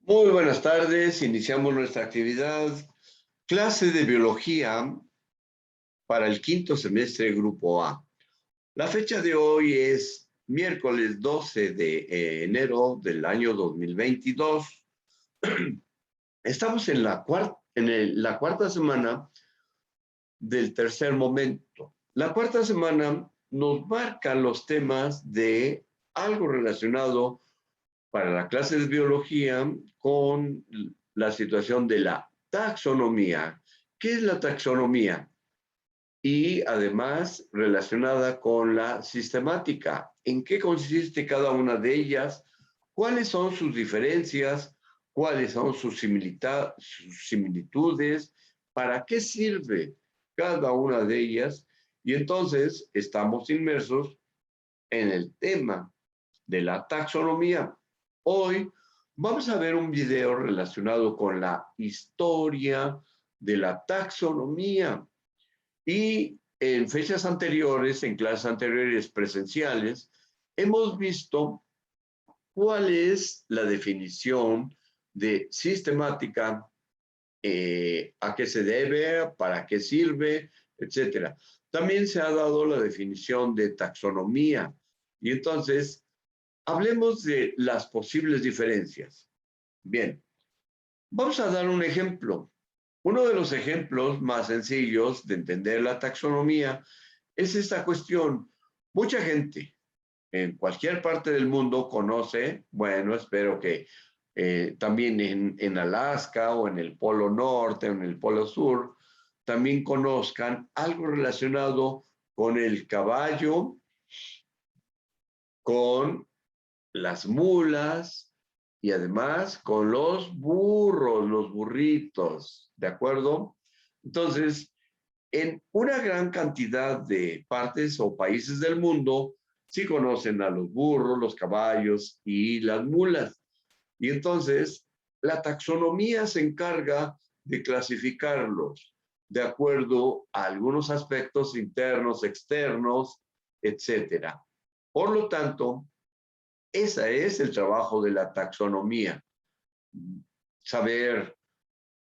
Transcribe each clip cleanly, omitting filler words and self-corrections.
Muy buenas tardes, iniciamos nuestra actividad, clase de biología para el quinto semestre Grupo A. La fecha de hoy es miércoles 12 de enero del año 2022. Estamos en la cuarta semana del tercer momento. La cuarta semana nos marca los temas de algo relacionado para la clase de biología con la situación de la taxonomía. ¿Qué es la taxonomía? Y además relacionada con la sistemática. ¿En qué consiste cada una de ellas? ¿Cuáles son sus diferencias? ¿Cuáles son sus similitudes? ¿Para qué sirve cada una de ellas? Y entonces estamos inmersos en el tema de la taxonomía. Hoy vamos a ver un video relacionado con la historia de la taxonomía y en fechas anteriores, en clases anteriores presenciales, hemos visto cuál es la definición de sistemática, a qué se debe, para qué sirve, etcétera. También se ha dado la definición de taxonomía y entonces hablemos de las posibles diferencias. Bien, vamos a dar un ejemplo. Uno de los ejemplos más sencillos de entender la taxonomía es esta cuestión. Mucha gente en cualquier parte del mundo conoce, bueno, espero que también en Alaska o en el Polo Norte o en el Polo Sur, también conozcan algo relacionado con el caballo, con las mulas y además con los burros, los burritos, ¿de acuerdo? Entonces, en una gran cantidad de partes o países del mundo, sí conocen a los burros, los caballos y las mulas. Y entonces, la taxonomía se encarga de clasificarlos de acuerdo a algunos aspectos internos, externos, etcétera. Por lo tanto, ese es el trabajo de la taxonomía, saber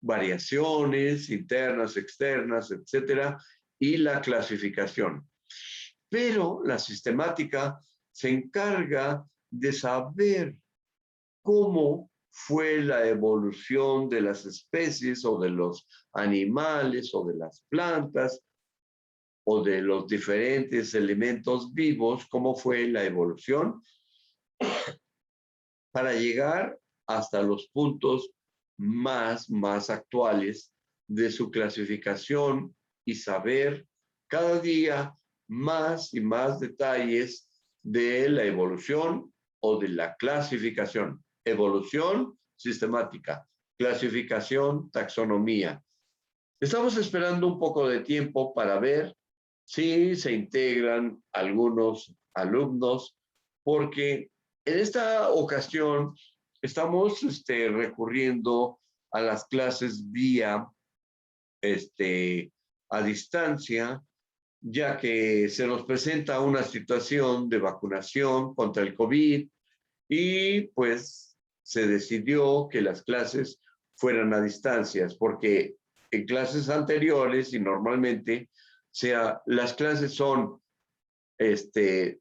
variaciones internas, externas, etcétera, y la clasificación. Pero la sistemática se encarga de saber cómo fue la evolución de las especies o de los animales o de las plantas o de los diferentes elementos vivos, cómo fue la evolución para llegar hasta los puntos más actuales de su clasificación y saber cada día más y más detalles de la evolución o de la clasificación. Evolución sistemática, clasificación, taxonomía. Estamos esperando un poco de tiempo para ver si se integran algunos alumnos, porque en esta ocasión estamos recurriendo a las clases vía a distancia, ya que se nos presenta una situación de vacunación contra el COVID y pues se decidió que las clases fueran a distancias, porque en clases anteriores y normalmente las clases son de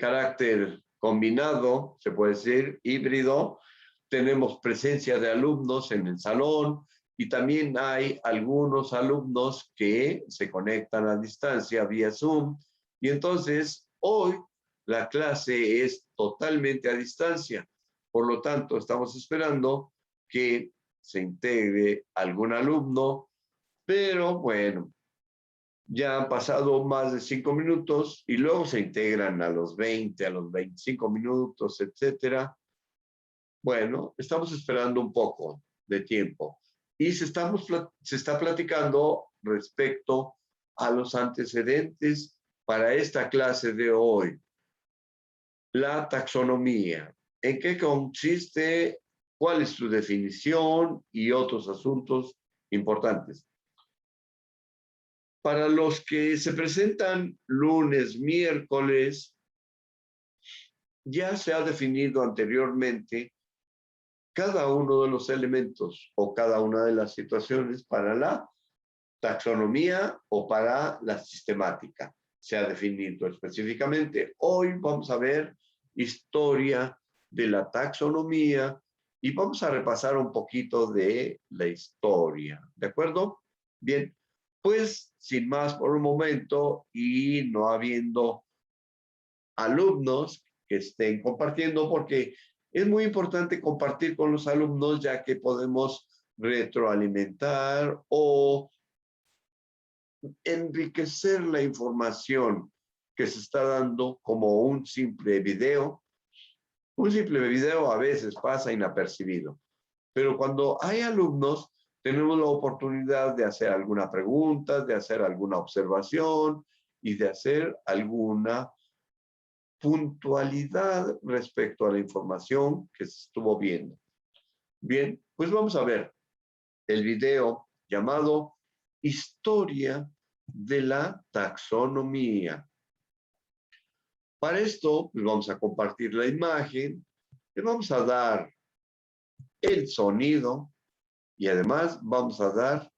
carácter combinado, se puede decir, híbrido. Tenemos presencia de alumnos en el salón y también hay algunos alumnos que se conectan a distancia vía Zoom. Y entonces hoy la clase es totalmente a distancia. Por lo tanto, estamos esperando que se integre algún alumno, pero bueno, ya han pasado más de 5 minutos y luego se integran a los 20, a los 25 minutos, etcétera. Bueno, estamos esperando un poco de tiempo y se está platicando respecto a los antecedentes para esta clase de hoy. La taxonomía. ¿En qué consiste? ¿Cuál es su definición? Y otros asuntos importantes. Para los que se presentan lunes, miércoles, ya se ha definido anteriormente cada uno de los elementos o cada una de las situaciones para la taxonomía o para la sistemática. Se ha definido específicamente. Hoy vamos a ver historia de la taxonomía y vamos a repasar un poquito de la historia. ¿De acuerdo? Bien, pues sin más por un momento y no habiendo alumnos que estén compartiendo, porque es muy importante compartir con los alumnos ya que podemos retroalimentar o enriquecer la información que se está dando como un simple video. Un simple video a veces pasa inapercibido, pero cuando hay alumnos tenemos la oportunidad de hacer alguna pregunta, de hacer alguna observación y de hacer alguna puntualidad respecto a la información que se estuvo viendo. Bien, pues vamos a ver el video llamado Historia de la taxonomía. Para esto, pues vamos a compartir la imagen, le vamos a dar el sonido y además vamos a dar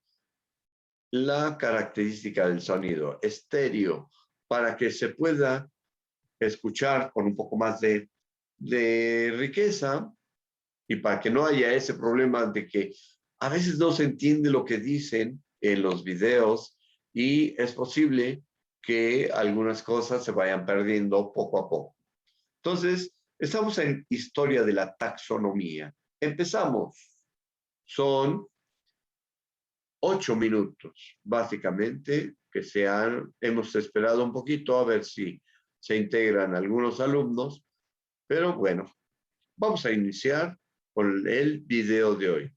la característica del sonido, estéreo, para que se pueda escuchar con un poco más de riqueza y para que no haya ese problema de que a veces no se entiende lo que dicen en los videos y es posible que algunas cosas se vayan perdiendo poco a poco. Entonces, estamos en historia de la taxonomía. Empezamos. Son 8 minutos, básicamente, que hemos esperado un poquito a ver si se integran algunos alumnos, pero bueno, vamos a iniciar con el video de hoy.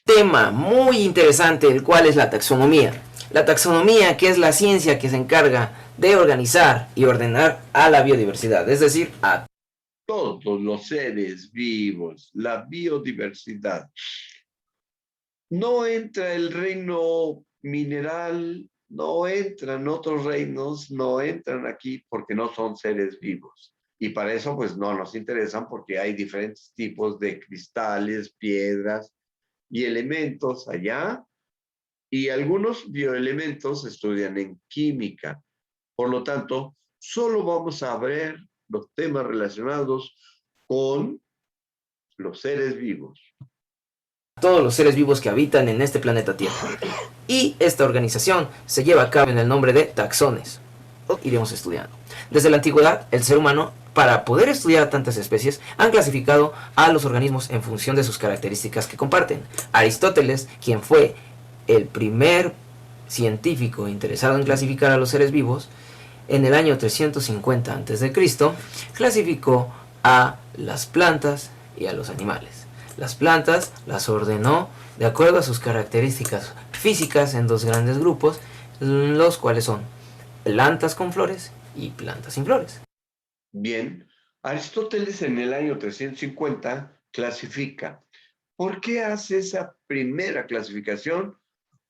Tema muy interesante, el cual es la taxonomía. La taxonomía, que es la ciencia que se encarga de organizar y ordenar a la biodiversidad, es decir, a todos los seres vivos, la biodiversidad. No entra el reino mineral, no entran otros reinos, no entran aquí porque no son seres vivos. Y para eso pues no nos interesan porque hay diferentes tipos de cristales, piedras y elementos allá. Y algunos bioelementos se estudian en química. Por lo tanto, solo vamos a ver los temas relacionados con los seres vivos. todos los seres vivos que habitan en este planeta Tierra. Y esta organización se lleva a cabo en el nombre de taxones. Iremos estudiando. Desde la antigüedad, el ser humano, para poder estudiar tantas especies, han clasificado a los organismos en función de sus características que comparten. Aristóteles, quien fue el primer científico interesado en clasificar a los seres vivos, en el año 350 a.C., clasificó a las plantas y a los animales. Las plantas las ordenó de acuerdo a sus características físicas en dos grandes grupos, los cuales son plantas con flores y plantas sin flores. Bien, Aristóteles en el año 350 clasifica. ¿Por qué hace esa primera clasificación?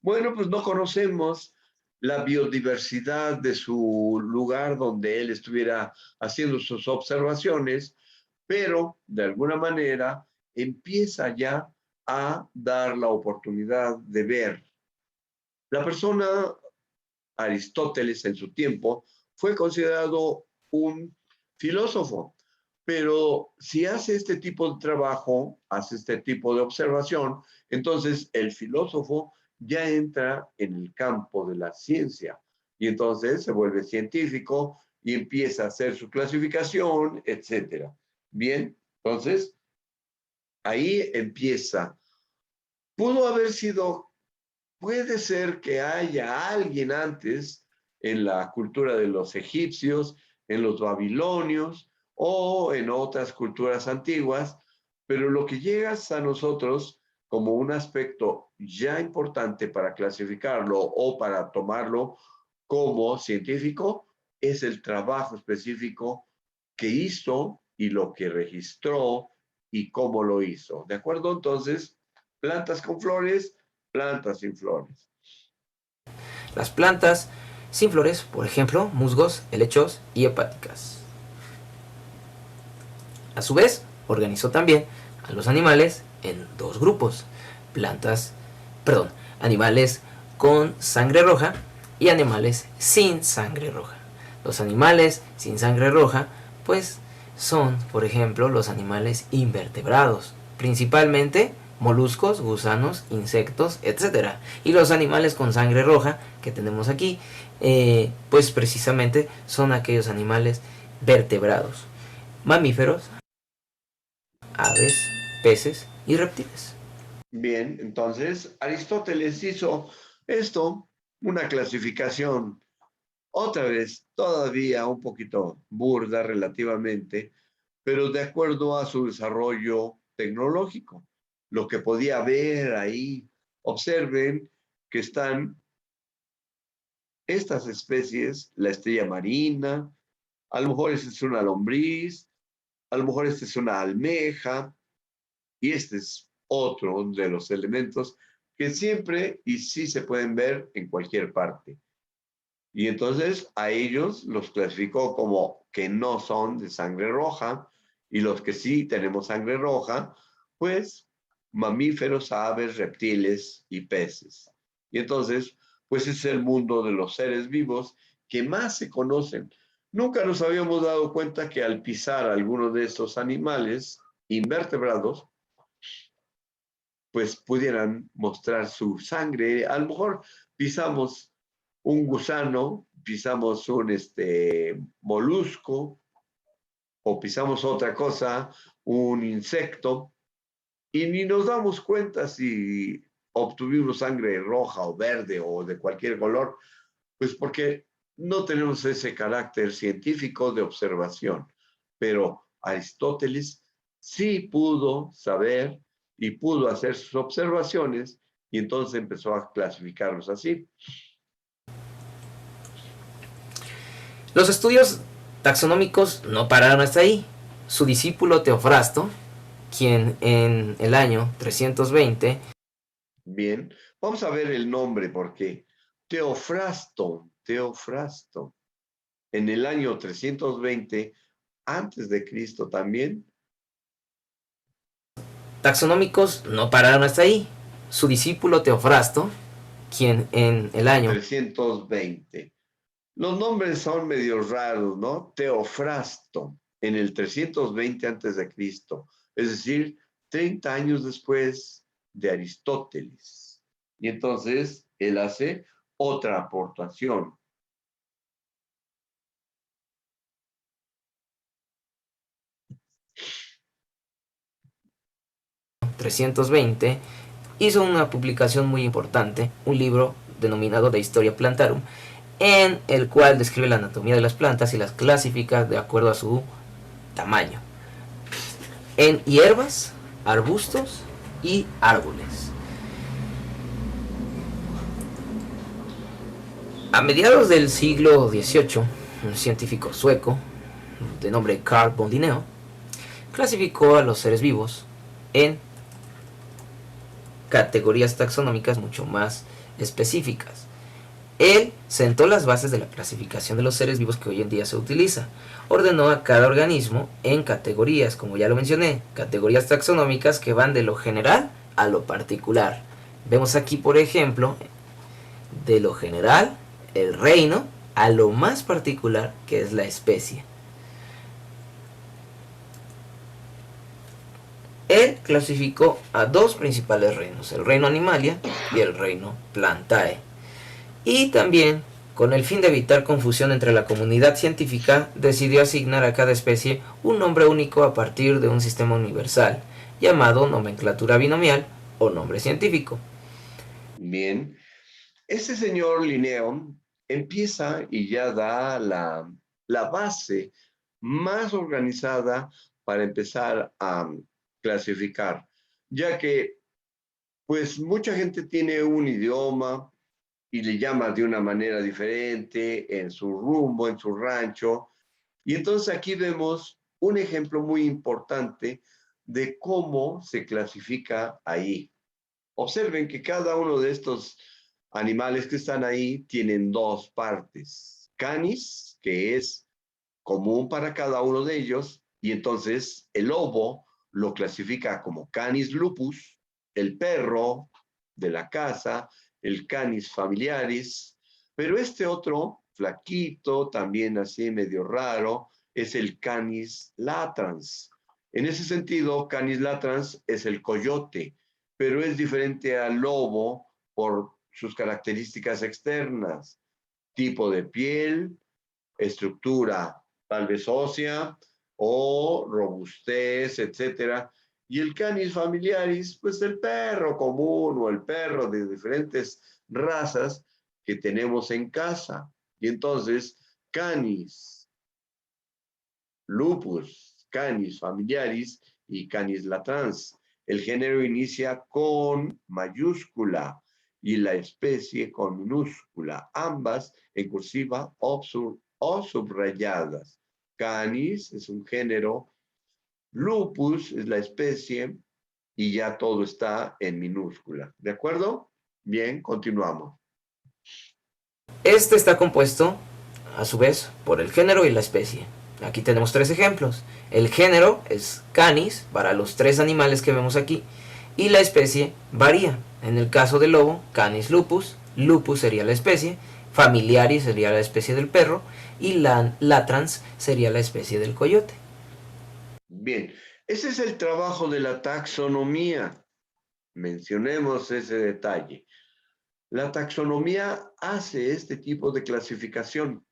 Bueno, pues no conocemos la biodiversidad de su lugar donde él estuviera haciendo sus observaciones, pero de alguna manera empieza ya a dar la oportunidad de ver. La persona Aristóteles en su tiempo fue considerado un filósofo, pero si hace este tipo de trabajo, hace este tipo de observación, entonces el filósofo ya entra en el campo de la ciencia y entonces se vuelve científico y empieza a hacer su clasificación, etcétera. Bien, entonces ahí empieza. Pudo haber sido, puede ser que haya alguien antes en la cultura de los egipcios, en los babilonios o en otras culturas antiguas, pero lo que llega a nosotros como un aspecto ya importante para clasificarlo o para tomarlo como científico es el trabajo específico que hizo y lo que registró y cómo lo hizo. ¿De acuerdo? Entonces, plantas con flores, plantas sin flores. Las plantas sin flores, por ejemplo, musgos, helechos y hepáticas. A su vez, organizó también a los animales en dos grupos: animales con sangre roja y animales sin sangre roja. Los animales sin sangre roja, pues, son, por ejemplo, los animales invertebrados, principalmente moluscos, gusanos, insectos, etc. Y los animales con sangre roja que tenemos aquí, pues precisamente son aquellos animales vertebrados, mamíferos, aves, peces y reptiles. Bien, entonces Aristóteles hizo esto, una clasificación, otra vez todavía un poquito burda relativamente, pero de acuerdo a su desarrollo tecnológico, lo que podía ver ahí. Observen que están estas especies, la estrella marina, a lo mejor esta es una lombriz, a lo mejor esta es una almeja, y este es otro de los elementos que siempre y sí se pueden ver en cualquier parte. Y entonces a ellos los clasificó como que no son de sangre roja, y los que sí tenemos sangre roja, pues mamíferos, aves, reptiles y peces. Y entonces, pues es el mundo de los seres vivos que más se conocen. Nunca nos habíamos dado cuenta que al pisar alguno de estos animales invertebrados, pues pudieran mostrar su sangre. A lo mejor pisamos un gusano, pisamos un molusco, o pisamos otra cosa, un insecto, y ni nos damos cuenta si obtuvimos sangre roja o verde o de cualquier color, pues porque no tenemos ese carácter científico de observación. Pero Aristóteles sí pudo saber y pudo hacer sus observaciones, y entonces empezó a clasificarlos así. Los estudios taxonómicos no pararon hasta ahí. Su discípulo Teofrasto, quien en el año 320, Bien, vamos a ver el nombre porque Teofrasto, en el año 320 antes de Cristo también. taxonómicos no pararon hasta ahí. Su discípulo Teofrasto, quien en el año 320. Los nombres son medio raros, ¿no? Teofrasto, en el 320 antes de Cristo, es decir, 30 años después de Aristóteles. Y entonces él hace otra aportación. 320 hizo una publicación muy importante, un libro denominado De Historia Plantarum, en el cual describe la anatomía de las plantas y las clasifica de acuerdo a su tamaño, en hierbas, arbustos y árboles. A mediados del siglo XVIII, un científico sueco de nombre Carl von Linneo clasificó a los seres vivos en categorías taxonómicas mucho más específicas. Él sentó las bases de la clasificación de los seres vivos que hoy en día se utiliza. Ordenó a cada organismo en categorías, como ya lo mencioné, categorías taxonómicas que van de lo general a lo particular. Vemos aquí, por ejemplo, de lo general, el reino, a lo más particular, que es la especie. Él clasificó a dos principales reinos, el reino Animalia y el reino Plantae. Y también, con el fin de evitar confusión entre la comunidad científica, decidió asignar a cada especie un nombre único a partir de un sistema universal, llamado nomenclatura binomial o nombre científico. Bien, este señor Linneo empieza y ya da la base más organizada para empezar a clasificar, ya que pues mucha gente tiene un idioma y le llama de una manera diferente en su rumbo, en su rancho. Y entonces aquí vemos un ejemplo muy importante de cómo se clasifica ahí. Observen que cada uno de estos animales que están ahí tienen dos partes. Canis, que es común para cada uno de ellos, y entonces el lobo lo clasifica como Canis lupus, el perro de la casa, el Canis familiaris, pero este otro, flaquito, también así medio raro, es el Canis latrans. En ese sentido, Canis latrans es el coyote, pero es diferente al lobo por sus características externas, tipo de piel, estructura tal vez ósea o robustez, etcétera. Y el Canis familiaris, pues el perro común o el perro de diferentes razas que tenemos en casa. Y entonces, Canis lupus, Canis familiaris y Canis latrans. El género inicia con mayúscula y la especie con minúscula, ambas en cursiva o subrayadas. Canis es un género, lupus es la especie y ya todo está en minúscula. ¿De acuerdo? Bien, continuamos. Este está compuesto, a su vez, por el género y la especie. Aquí tenemos tres ejemplos. El género es Canis para los tres animales que vemos aquí y la especie varía. En el caso del lobo, Canis lupus, lupus sería la especie, familiaris sería la especie del perro y latrans sería la especie del coyote. Bien, ese es el trabajo de la taxonomía. Mencionemos ese detalle. La taxonomía hace este tipo de clasificación,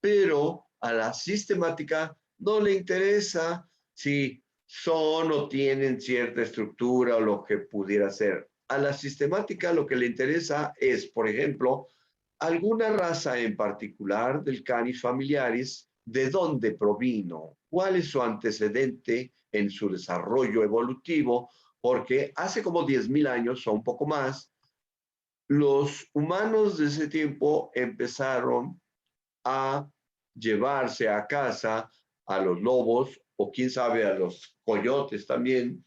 pero a la sistemática no le interesa si son o tienen cierta estructura o lo que pudiera ser. A la sistemática lo que le interesa es, por ejemplo, alguna raza en particular del Canis familiaris, de dónde provino, cuál es su antecedente en su desarrollo evolutivo, porque hace como 10.000 años o un poco más, los humanos de ese tiempo empezaron a llevarse a casa a los lobos o quién sabe a los coyotes también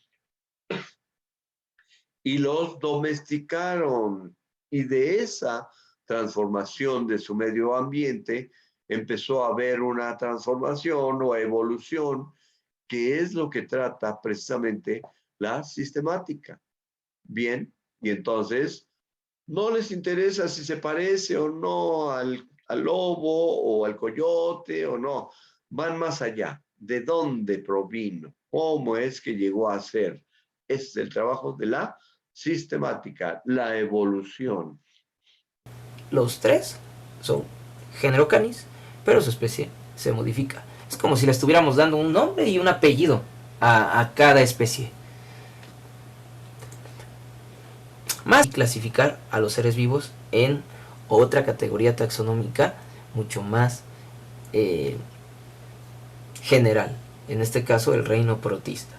y los domesticaron. Y de esa transformación de su medio ambiente empezó a haber una transformación o evolución que es lo que trata precisamente la sistemática. Bien, y entonces no les interesa si se parece o no al lobo o al coyote o no. Van más allá. ¿De dónde provino? ¿Cómo es que llegó a ser? Ese es el trabajo de la sistemática, la evolución. Los tres son género Canis, pero su especie se modifica. Es como si le estuviéramos dando un nombre y un apellido a cada especie. Más clasificar a los seres vivos en otra categoría taxonómica mucho más eh, general, en este caso el reino protista.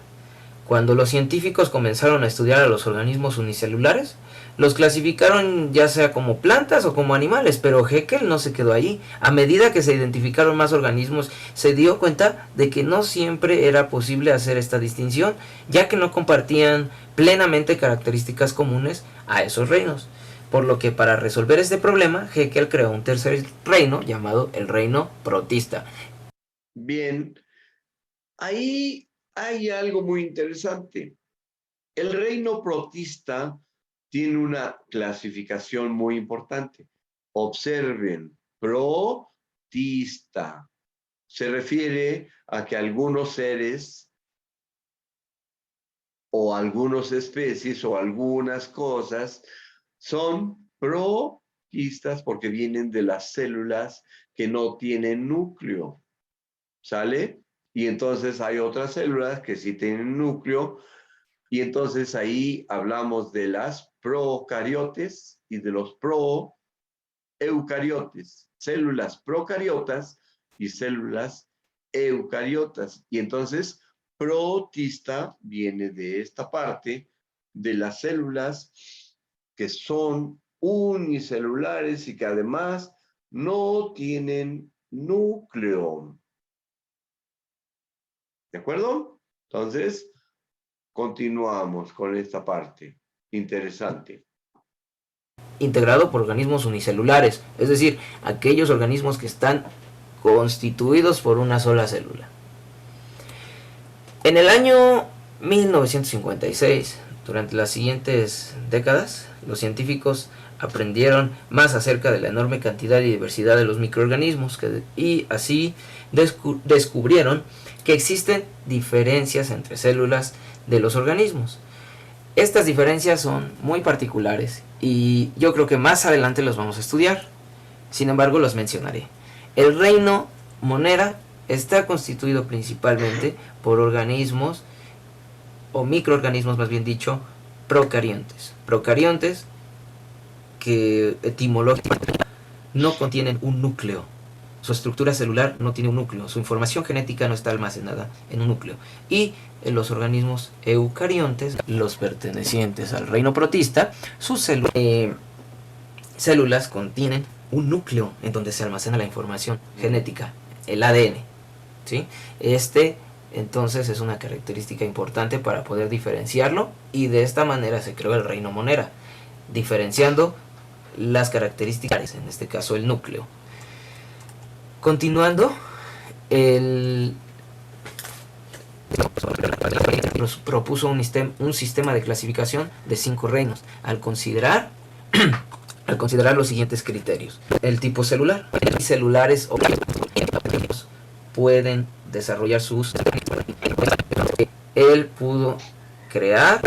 Cuando los científicos comenzaron a estudiar a los organismos unicelulares, los clasificaron ya sea como plantas o como animales, pero Haeckel no se quedó allí. A medida que se identificaron más organismos, se dio cuenta de que no siempre era posible hacer esta distinción, ya que no compartían plenamente características comunes a esos reinos. Por lo que para resolver este problema, Haeckel creó un tercer reino llamado el reino protista. Bien, ahí hay algo muy interesante. El reino protista tiene una clasificación muy importante. Observen, protista. Se refiere a que algunos seres o algunas especies o algunas cosas son protistas porque vienen de las células que no tienen núcleo. ¿Sale? Y entonces hay otras células que sí tienen núcleo y entonces ahí hablamos de las procariotes y de los proeucariotes, células procariotas y células eucariotas. Y entonces protista viene de esta parte de las células que son unicelulares y que además no tienen núcleo. ¿De acuerdo? Entonces, continuamos con esta parte. Interesante. integrado por organismos unicelulares, es decir, aquellos organismos que están constituidos por una sola célula. En el año 1956, durante las siguientes décadas, los científicos aprendieron más acerca de la enorme cantidad y diversidad de los microorganismos y así descubrieron que existen diferencias entre células de los organismos. Estas diferencias son muy particulares y yo creo que más adelante los vamos a estudiar. Sin embargo, los mencionaré. El reino Monera está constituido principalmente por organismos, o microorganismos más bien dicho, procariontes. Procariontes que etimológicamente no contienen un núcleo. Su estructura celular no tiene un núcleo, su información genética no está almacenada en un núcleo. Y en los organismos eucariontes, los pertenecientes al reino protista, sus células contienen un núcleo en donde se almacena la información genética, el ADN. ¿Sí? Entonces es una característica importante para poder diferenciarlo, y de esta manera se creó el reino Monera, diferenciando las características, en este caso el núcleo. Continuando, propuso un sistema de clasificación de 5 reinos, al considerar los siguientes criterios: el tipo celular, celulares o pueden desarrollar sus él pudo crear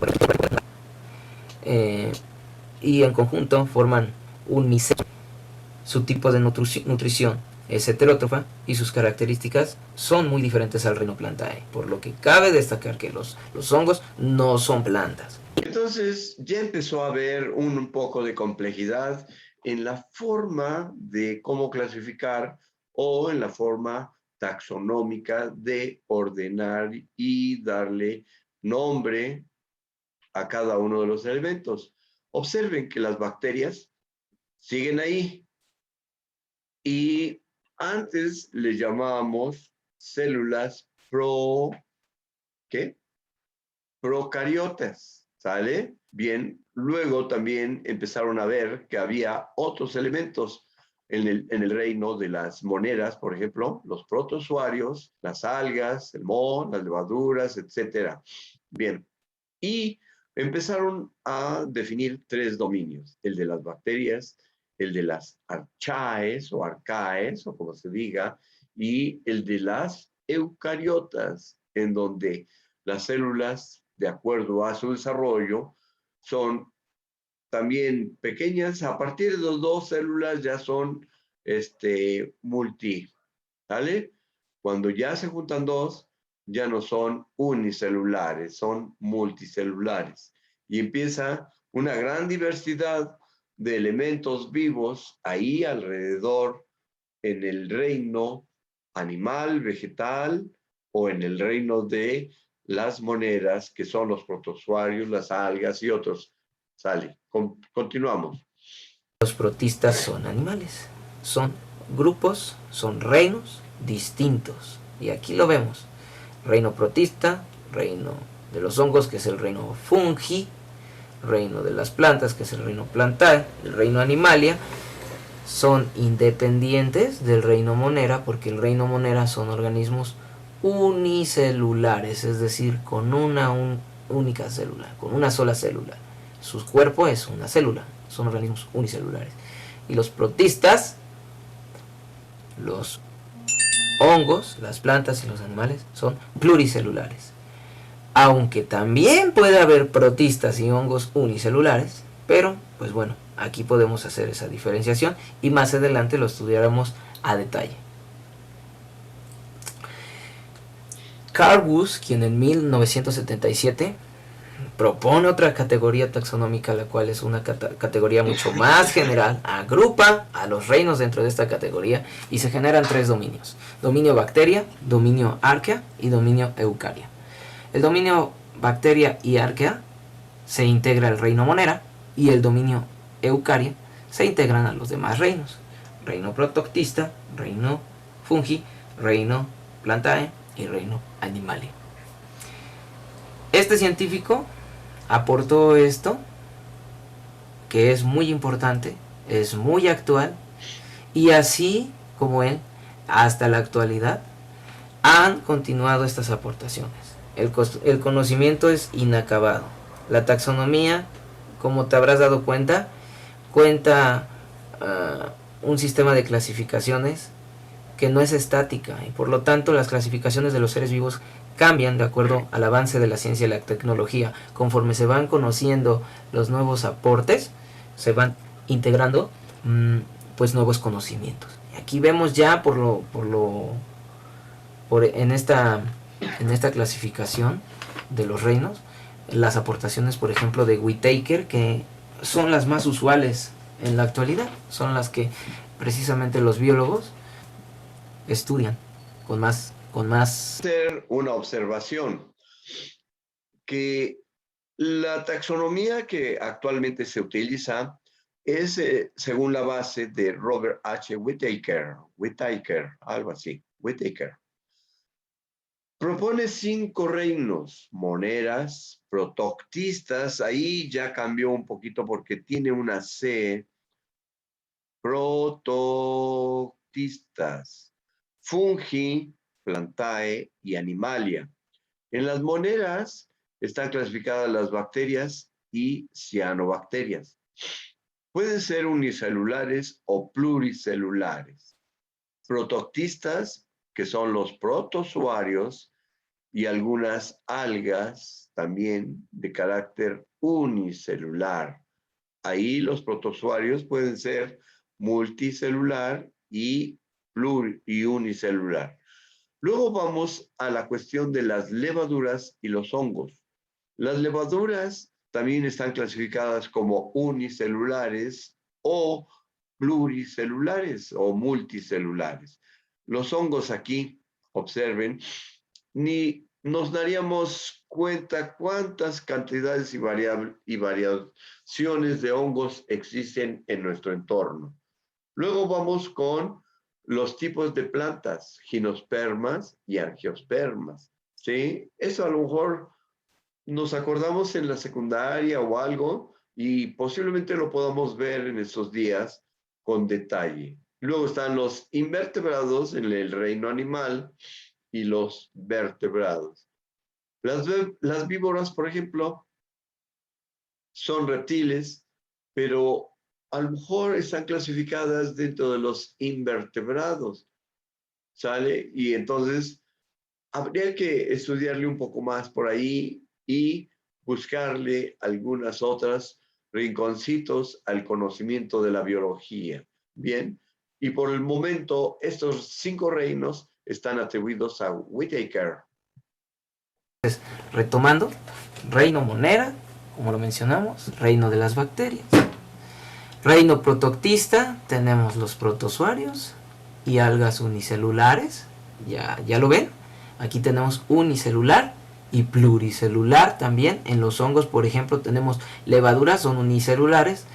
y en conjunto forman un micélio. Su tipo de nutrición es heterótrofa y sus características son muy diferentes al reino Plantae, por lo que cabe destacar que los hongos no son plantas. Entonces ya empezó a haber un poco de complejidad en la forma de cómo clasificar, o en la forma taxonómica de ordenar y darle nombre a cada uno de los elementos. Observen que las bacterias siguen ahí, y antes les llamábamos células procariotas, ¿sale? Bien, luego también empezaron a ver que había otros elementos en el reino de las moneras, por ejemplo, los protozoarios, las algas, el moho, las levaduras, etcétera. Bien, y empezaron a definir 3 dominios: el de las bacterias, el de las archaes o arcaes, o como se diga, y el de las eucariotas, en donde las células, de acuerdo a su desarrollo, son también pequeñas. A partir de las 2 células ya son multi, ¿vale? Cuando ya se juntan 2, ya no son unicelulares, son multicelulares. Y empieza una gran diversidad de elementos vivos ahí alrededor, en el reino animal, vegetal, o en el reino de las moneras, que son los protozoarios, las algas y otros. Sale. Continuamos. Los protistas son animales, son grupos, son reinos distintos. Y aquí lo vemos: reino protista, reino de los hongos, que es el reino fungi, reino de las plantas, que es el reino plantae, el reino animalia. Son independientes del reino monera, porque el reino monera son organismos unicelulares, es decir, con una única célula, con una sola célula. Su cuerpo es una célula, son organismos unicelulares. Y los protistas, los hongos, las plantas y los animales, son pluricelulares. Aunque también puede haber protistas y hongos unicelulares, pero pues bueno, aquí podemos hacer esa diferenciación y más adelante lo estudiaremos a detalle. Carl Woese, quien en 1977 propone otra categoría taxonómica, la cual es una categoría mucho más general, agrupa a los reinos dentro de esta categoría y se generan 3 dominios: dominio bacteria, dominio arquea y dominio eucaria. El dominio bacteria y arquea se integra al reino monera, y el dominio eucaria se integran a los demás reinos: reino protoctista, reino fungi, reino plantae y reino animalia. Este científico aportó esto que es muy importante, es muy actual, y así como él, hasta la actualidad, han continuado estas aportaciones. El conocimiento es inacabado. La taxonomía, como te habrás dado cuenta, cuenta un sistema de clasificaciones que no es estática, y por lo tanto las clasificaciones de los seres vivos cambian de acuerdo al avance de la ciencia y la tecnología. Conforme se van conociendo los nuevos aportes, se van integrando pues nuevos conocimientos. Y aquí vemos ya en esta clasificación de los reinos las aportaciones, por ejemplo, de Whitaker, que son las más usuales en la actualidad, son las que precisamente los biólogos estudian con más Hacer una observación que la taxonomía que actualmente se utiliza es según la base de Robert H. Whitaker, algo así, Whitaker. Propone 5 reinos: moneras, protoctistas, ahí ya cambió un poquito porque tiene una C, protoctistas, fungi, plantae y animalia. En las moneras están clasificadas las bacterias y cianobacterias. Pueden ser unicelulares o pluricelulares. Protoctistas, que son los protozoarios, y algunas algas también de carácter unicelular. Ahí los protozoarios pueden ser multicelular y unicelular. Luego vamos a la cuestión de las levaduras y los hongos. Las levaduras también están clasificadas como unicelulares o pluricelulares o multicelulares. Los hongos aquí, observen, ni nos daríamos cuenta cuántas cantidades y variaciones de hongos existen en nuestro entorno. Luego vamos con los tipos de plantas, gimnospermas y angiospermas, ¿sí? Eso a lo mejor nos acordamos en la secundaria o algo y posiblemente lo podamos ver en estos días con detalle. Luego están los invertebrados en el reino animal y los vertebrados. Las víboras, por ejemplo, son reptiles, pero a lo mejor están clasificadas dentro de los invertebrados, ¿sale? Y entonces habría que estudiarle un poco más por ahí y buscarle algunas otras rinconcitos al conocimiento de la biología. Bien, y por el momento estos 5 reinos están atribuidos a Whitaker. retomando, reino monera, como lo mencionamos, reino de las bacterias. Reino protoctista, tenemos los protozoarios y algas unicelulares, ya lo ven, aquí tenemos unicelular y pluricelular también. En los hongos, por ejemplo, tenemos levaduras, son unicelulares,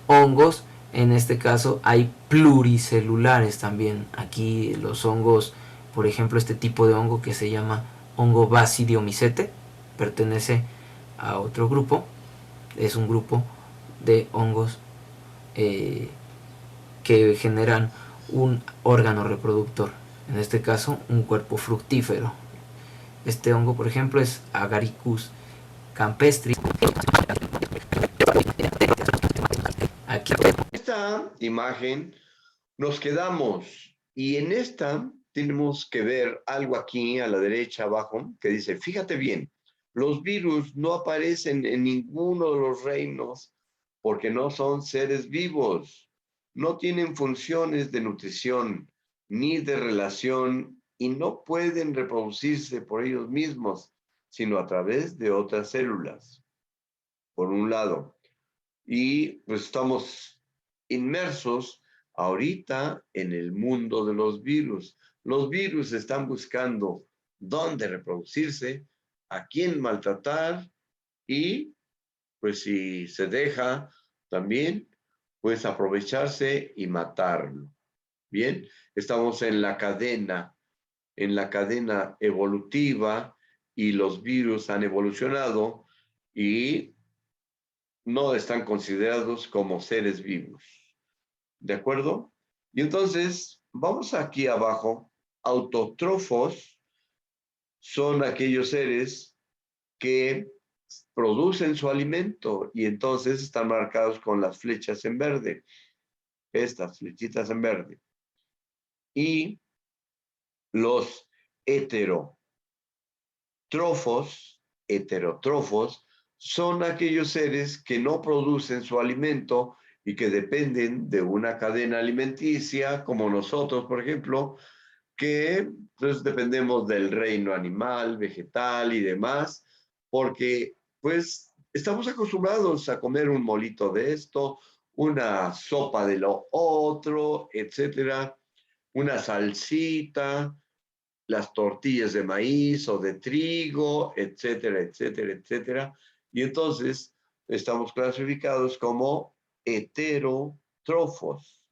hongos, en este caso hay pluricelulares también. Aquí los hongos, por ejemplo, este tipo de hongo que se llama hongo Basidiomycete, pertenece a otro grupo, es un grupo de hongos que generan un órgano reproductor, en este caso un cuerpo fructífero. Este hongo, por ejemplo, es Agaricus campestris. Aquí. Esta imagen nos quedamos y en esta tenemos que ver algo aquí a la derecha abajo que dice, fíjate bien, los virus no aparecen en ninguno de los reinos porque no son seres vivos, no tienen funciones de nutrición ni de relación y no pueden reproducirse por ellos mismos, sino a través de otras células, por un lado. Y pues estamos inmersos ahorita en el mundo de los virus. Los virus están buscando dónde reproducirse, a quién maltratar y pues si se deja también, pues aprovecharse y matarlo. Bien, estamos en la cadena evolutiva y los virus han evolucionado y no están considerados como seres vivos. ¿De acuerdo? Y entonces, vamos aquí abajo. Autótrofos son aquellos seres que producen su alimento y entonces están marcados con las flechas en verde, estas flechitas en verde. Y los heterótrofos, son aquellos seres que no producen su alimento y que dependen de una cadena alimenticia, como nosotros, por ejemplo, que pues, dependemos del reino animal, vegetal y demás, porque pues estamos acostumbrados a comer un molito de esto, una sopa de lo otro, etcétera, una salsita, las tortillas de maíz o de trigo, etcétera, etcétera, etcétera. Y entonces estamos clasificados como heterótrofos.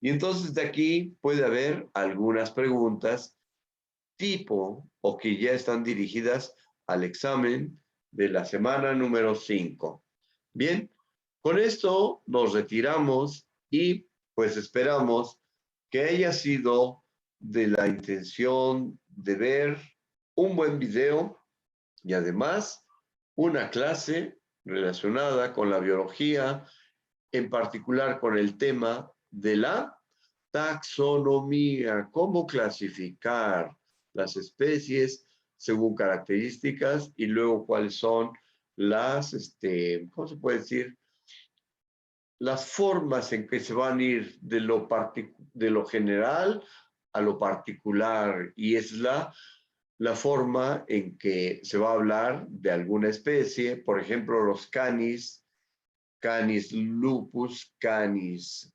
Y entonces de aquí puede haber algunas preguntas tipo o que ya están dirigidas al examen de la semana número 5. Bien, con esto nos retiramos y pues esperamos que haya sido de la intención de ver un buen video y además una clase relacionada con la biología, en particular con el tema de la taxonomía, cómo clasificar las especies según características y luego cuáles son las, ¿cómo se puede decir? Las formas en que se van a ir de lo general a lo particular y es la forma en que se va a hablar de alguna especie, por ejemplo, los canis, Canis lupus, Canis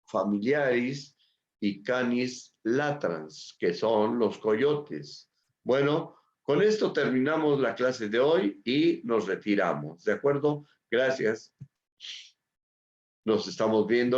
familiaris y Canis latrans, que son los coyotes. Bueno, con esto terminamos la clase de hoy y nos retiramos. ¿De acuerdo? Gracias. Nos estamos viendo.